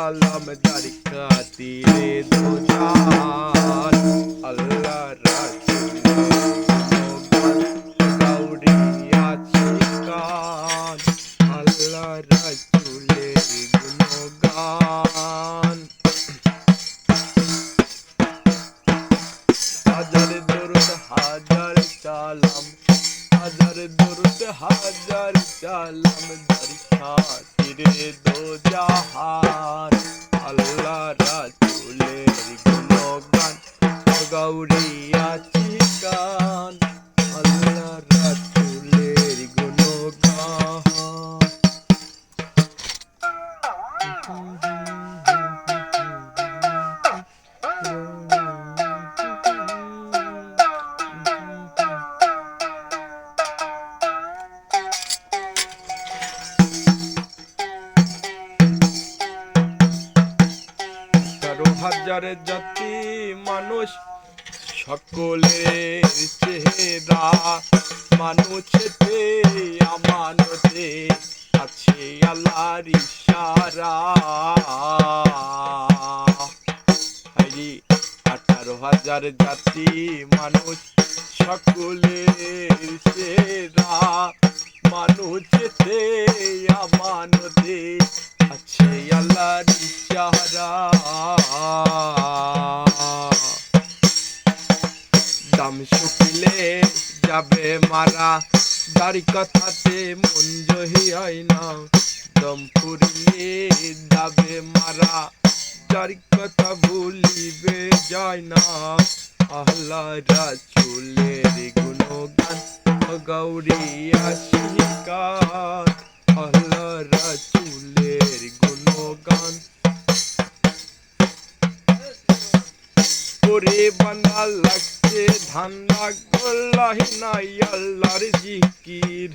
সালাম যার খাতিরে দো জাহান আল্লাহ রাসূলের গাউরিয়াছি গান আল্লাহ রাসূলের গুণগান হাজার দরুদ হাজার সালাম হাজার দরুদ হাজার সালাম যার খাতিরে দো জাহান আল্লাহ রাসূলের গুণগান গাউরিয়াছি গান আল্লাহ রাসূলের গুণগান। হাজার জাতি মানুষ সকলের চেহারা মানুষেতে আমানতে আছে আল্লাহর ইশারা। হরি 18,000 জাতি মানুষ সকলের চেহারা মানুষেতে আমানতে আছে আল্লাহর ইশারা। দাম শুকিলে যাবে মারা দাড়ি কথাতে মন জহি হয় না দম ফুরিয়ে যাবে মারা যার কথা ভুলিবে যায় না আল্লাহ রাসূলের গুণগান গাউরিয়াছি গান আল্লাহ রাসূলের গুণগান। ওরে বান্দা লাগছে ধান লাগল্লাহি নাই আল্লাহর জিকির